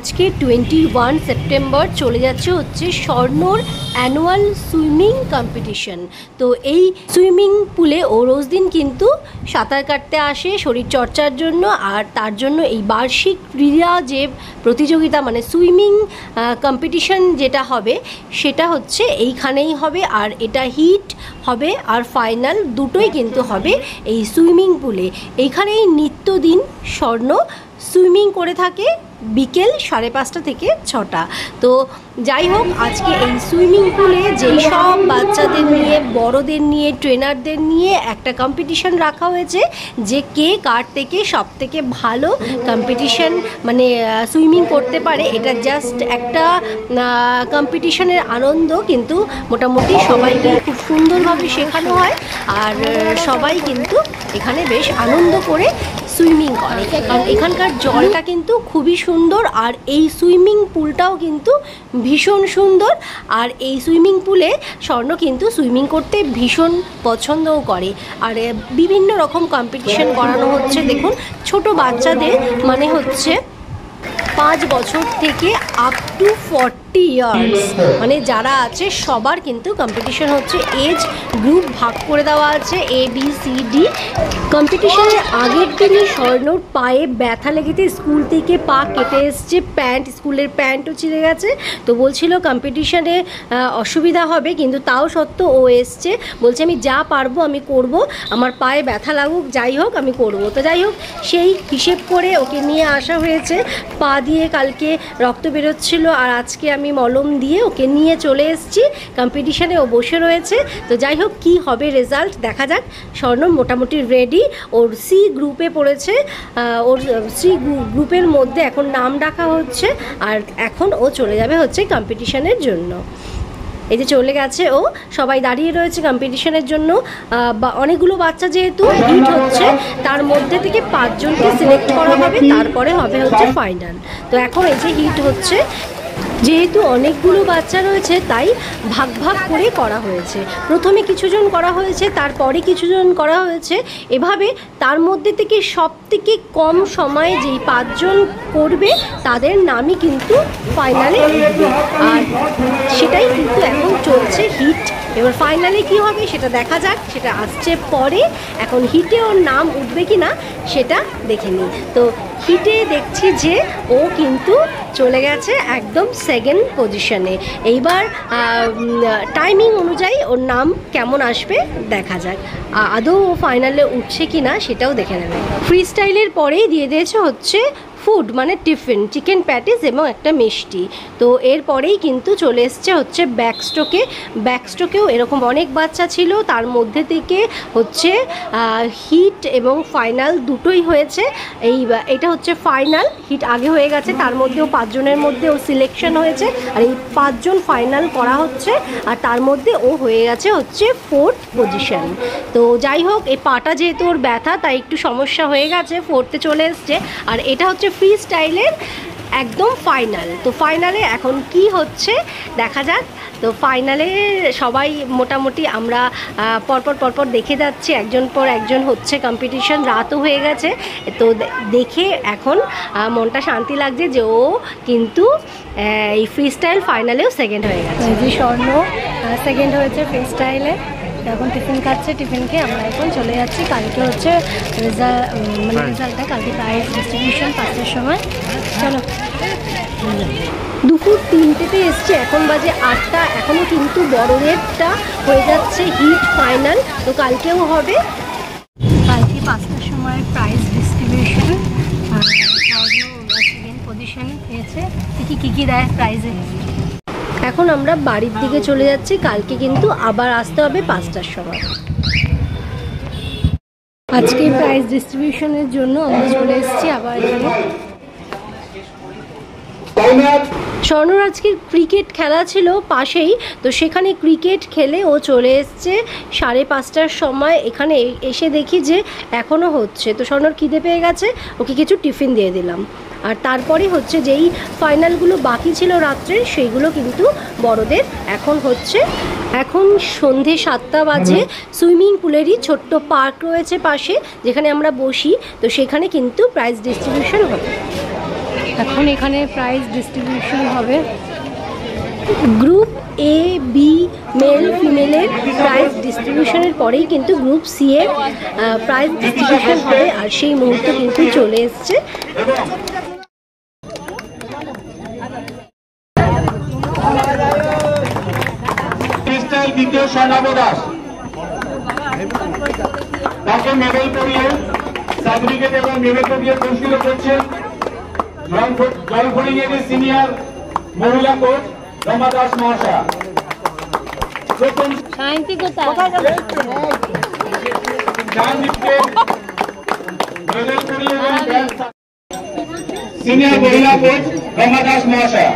আজকে 21 সেপ্টেম্বর চলে যাচ্ছে হচ্ছে স্বর্ণর অ্যানুয়াল সুইমিং কম্পিটিশন। তো এই সুইমিং পুলে ও রোজ দিন কিন্তু সাঁতার কাটতে আসে শরীর চর্চার জন্য, আর তার জন্য এই বার্ষিক ক্রীড়া যে প্রতিযোগিতা মানে সুইমিং কম্পিটিশন যেটা হবে সেটা হচ্ছে এইখানেই হবে, আর এটা হিট হবে আর ফাইনাল দুটোই কিন্তু হবে এই সুইমিং পুলে। এইখানেই নিত্যদিন স্বর্ণ সুইমিং করে থাকে বিকেল 5:30 থেকে 6টা। তো যাই হোক, আজকে এই সুইমিং পুলে যেই সব বাচ্চাদের নিয়ে বড়দের নিয়ে ট্রেনারদের নিয়ে একটা কম্পিটিশন রাখা হয়েছে যে কে কার থেকে সব থেকে ভালো কম্পিটিশন মানে সুইমিং করতে পারে। এটা জাস্ট একটা কম্পিটিশনের আনন্দ, কিন্তু মোটামুটি সবাইকে খুব সুন্দরভাবে শেখানো হয় আর সবাই কিন্তু এখানে বেশ আনন্দ করে সুইমিং করে, কারণ এখানকার জলটা কিন্তু খুবই সুন্দর আর এই সুইমিং পুলটাও কিন্তু ভীষণ সুন্দর। আর এই সুইমিং পুলে স্বর্ণ কিন্তু সুইমিং করতে ভীষণ পছন্দও করে, আর বিভিন্ন রকম কম্পিটিশন করানো হচ্ছে। দেখুন, ছোট বাচ্চাদের মানে হচ্ছে 5 বছর থেকে আপ টু 40 ইয়ার্স মানে যারা আছে সবার কিন্তু কম্পিটিশন হচ্ছে। এজ গ্রুপ ভাগ করে দেওয়া আছে ABCD। কম্পিটিশনের আগের দিনই স্বর্ণর পায়ে ব্যথা লেগেছে, স্কুল থেকে পা কেটে এসছে, স্কুলের প্যান্টও ছিঁড়ে গেছে। তো বলছিল কম্পিটিশনে অসুবিধা হবে, কিন্তু তাও সত্ত্বেও ও এসছে, বলছে আমি যা পারবো আমি করব, আমার পায়ে ব্যথা লাগুক যাই হোক আমি করব। তো যাই হোক, সেই হিসেব করে ওকে নিয়ে আসা হয়েছে। পা দিয়ে কালকে রক্ত বেরোচ্ছিল আর আজকে আমি মলম দিয়ে ওকে নিয়ে চলে এসেছি কম্পিটিশানে। ও বসে রয়েছে। তো যাই হোক, কী হবে রেজাল্ট দেখা যাক। স্বর্ণ মোটামুটি রেডি, ওর সি গ্রুপে পড়েছে, ওর সি গ্রুপের মধ্যে এখন নাম ডাকা হচ্ছে, আর এখন ও চলে যাবে হচ্ছে কম্পিটিশানের জন্য। এই যে চলে গেছে ও, সবাই দাঁড়িয়ে রয়েছে কম্পিটিশনের জন্য। অনেকগুলো বাচ্চা যেহেতু হিট হচ্ছে, তার মধ্যে থেকে 5 জনকে সিলেক্ট করা হবে, তারপরে হবে হচ্ছে ফাইনাল। তো এখন এই যে হিট হচ্ছে, যেহেতু অনেকগুলো বাচ্চা রয়েছে তাই ভাগ ভাগ করে করা হয়েছে। প্রথমে কিছুজন করা হয়েছে, তারপরে কিছুজন করা হয়েছে, এভাবে তার মধ্যে থেকে সব থেকে কম সময়ে যেই 5 জন করবে তাদের নামই কিন্তু ফাইনালে উঠবে, আর সেটাই কিন্তু এখন চলছে হিট। এবার ফাইনালে কি হবে সেটা দেখা যাক, সেটা আসছে পরে। এখন হিটে ওর নাম উঠবে কি না সেটা দেখে নিই। তো হিটে দেখছি যে ও কিন্তু চলে গেছে একদম সেকেন্ড পজিশনে। এইবার টাইমিং অনুযায়ী ওর নাম কেমন আসবে দেখা যাক, আদৌ ও ফাইনালে উঠছে কি না সেটাও দেখে নেবে। ফ্রি স্টাইলের পরেই দিয়ে দিয়েছে হচ্ছে ফুড মানে টিফিন, চিকেন প্যাটিস এবং একটা মিষ্টি। তো এরপরেই কিন্তু চলে এসছে হচ্ছে ব্যাকস্ট্রোকেও এরকম অনেক বাচ্চা ছিল, তার মধ্যে থেকে হচ্ছে হিট এবং ফাইনাল দুটোই হয়েছে। এটা হচ্ছে ফাইনাল, হিট আগে হয়ে গেছে, তার মধ্যেও 5 জনের মধ্যে ও সিলেকশন হয়েছে, আর এই 5 জন ফাইনাল করা হচ্ছে, আর তার মধ্যে ও হয়ে গেছে হচ্ছে 4th পজিশন। তো যাই হোক, এই পাটা যেহেতু ওর ব্যথা তাই একটু সমস্যা হয়ে গেছে, 4th চলে এসছে। আর এটা হচ্ছে ফ্রি স্টাইলের একদম ফাইনাল। তো ফাইনালে এখন কি হচ্ছে দেখা যাক। তো ফাইনালে সবাই মোটামুটি আমরা পরপর দেখে যাচ্ছি, একজন পর একজন হচ্ছে কম্পিটিশন, রাতও হয়ে গেছে। তো দেখে এখন মনটা শান্তি লাগছে যে ও কিন্তু এই ফ্রি স্টাইল ফাইনালেও সেকেন্ড হয়ে গেছে। যে স্বর্ণ সেকেন্ড হয়েছে ফ্রি স্টাইলে। এখন টিফিন খাচ্ছে, টিফিন খেয়ে আমরা এখন চলে যাচ্ছি। কালকে হচ্ছে রেজাল্টটা কালকে প্রাইজ ডিস্ট্রিবিউশন 5টার সময়। চলো, দুপুর 3টেতে এসছে, এখন বাজে 8টা, এখনও কিন্তু বড়দেরটা হয়ে যাচ্ছে হিট ফাইনাল। তো কালকেও হবে, কালকে 5টার সময় প্রাইজ ডিস্ট্রিবিউশন। সেকেন্ড পজিশন পেয়েছে, কী দেয় প্রাইজে। এখন আমরা বাড়ির দিকে চলে যাচ্ছি, কালকে কিন্তু আবার আসতে হবে 5টার সময়। আজকে প্রাইজ ডিস্ট্রিবিউশনের জন্য আমরা চলে এসেছি আবার এখানে। স্বর্ণর আজকে ক্রিকেট খেলা ছিল পাশেই, তো সেখানে ক্রিকেট খেলে ও চলে এসছে 5:30টার সময়। এখানে এসে দেখি যে এখনও হচ্ছে, তো স্বর্ণর খিদে পেয়ে গেছে, ওকে কিছু টিফিন দিয়ে দিলাম। আর তারপরে হচ্ছে যেই ফাইনালগুলো বাকি ছিল রাত্রে সেইগুলো কিন্তু বড়দের এখন হচ্ছে। এখন সন্ধে 7টা বাজে। সুইমিং পুলেরই ছোট্ট পার্ক রয়েছে পাশে, যেখানে আমরা বসি, তো সেখানে কিন্তু প্রাইজ ডিস্ট্রিবিউশন হবে। এখন এখানে প্রাইজ ডিস্ট্রিবিউশন হবে। গ্রুপ এ বি মেল ফিমেলের প্রাইজ ডিস্ট্রিবিউশনের পরেই কিন্তু গ্রুপ সি এর প্রাইজ ডিস্ট্রিবিউশন হবে, আর সেই মুহূর্ত কিন্তু চলে এসছে। দ্বিতীয় স্বর্ণাভ দাস, তাকে মেডেল পরিয়ে সার্টিফিকেট এবং মেডেল পরিয়ে পুরস্কৃত করছেন জলফড়িংয়ের সিনিয়র মহিলা কোচ রমা দাস মহাশয়া। প্রথম শান্তিকে মেডেল পরিয়ে সিনিয়র মহিলা কোচ রমা দাস মহাশয়া।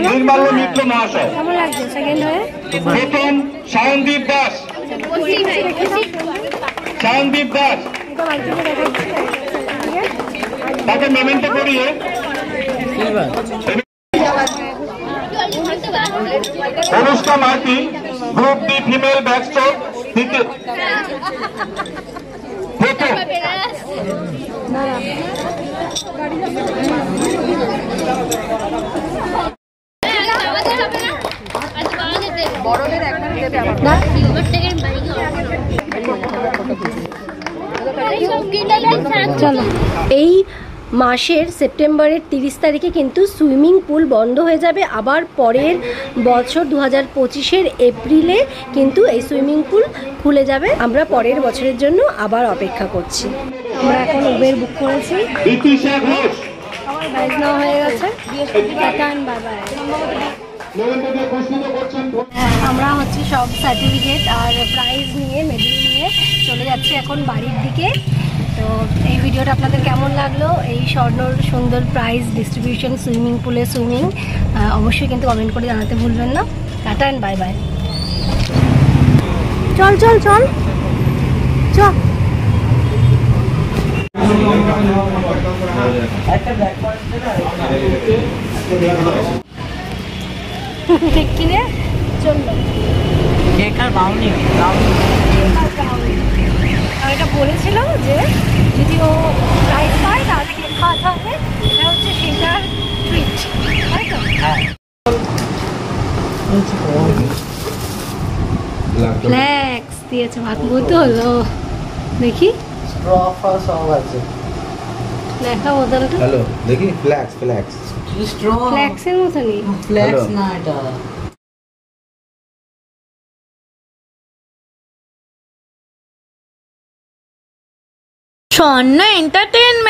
নির্মাল্য মিত্র মহাশয়। কেমন লাগছে সেকেন্ড হয়ে? প্রথম শায়নদীপ দাস, শায়নদীপ দাস, তাকে মেমেন্টো করিয়ে Anushka মার্তি, group D female backstroke প্রথম। চলো, এই মাসের সেপ্টেম্বরের 30 তারিখে কিন্তু সুইমিং পুল বন্ধ হয়ে যাবে। আবার পরের বছর 2025-এর এপ্রিলে কিন্তু এই সুইমিং পুল খুলে যাবে। আমরা পরের বছরের জন্য আবার অপেক্ষা করছি। আমরা এখন উবের বুক করেছি, প্রাইজ নেওয়া হয়ে গেছে। আমরা হচ্ছে সব সার্টিফিকেট আর প্রাইজ নিয়ে মেডেল নিয়ে চলে যাচ্ছি এখন বাড়ির দিকে। তো এই ভিডিওটা আপনাদের কেমন লাগলো? এই স্বর্ণর সুন্দর প্রাইজ ডিস্ট্রিবিউশন সুইমিং পুলে সুইমিং অবশ্যই কিন্তু কমেন্ট করে জানাতে ভুলবেন না। Tata and bye bye. চল চল চল চল। কিনে চললো এটা বলেছিল যে যদি ও প্রাইজ পায় তাহলে কেক খাওয়াতে হবে, এটা হচ্ছে সেটার ট্রিট, তাই তো? ফ্ল্যাক্স দিয়েছে, ভাত বলতে হলো। দেখি দেখা বদলটা। হ্যালো, দেখি ফ্ল্যাক্স ফ্ল্যাক্স ফ্ল্যাক্সের মতনই। ফ্ল্যাক্স না এটা। স্বর্ণ এন্টারটেইনমেন্ট।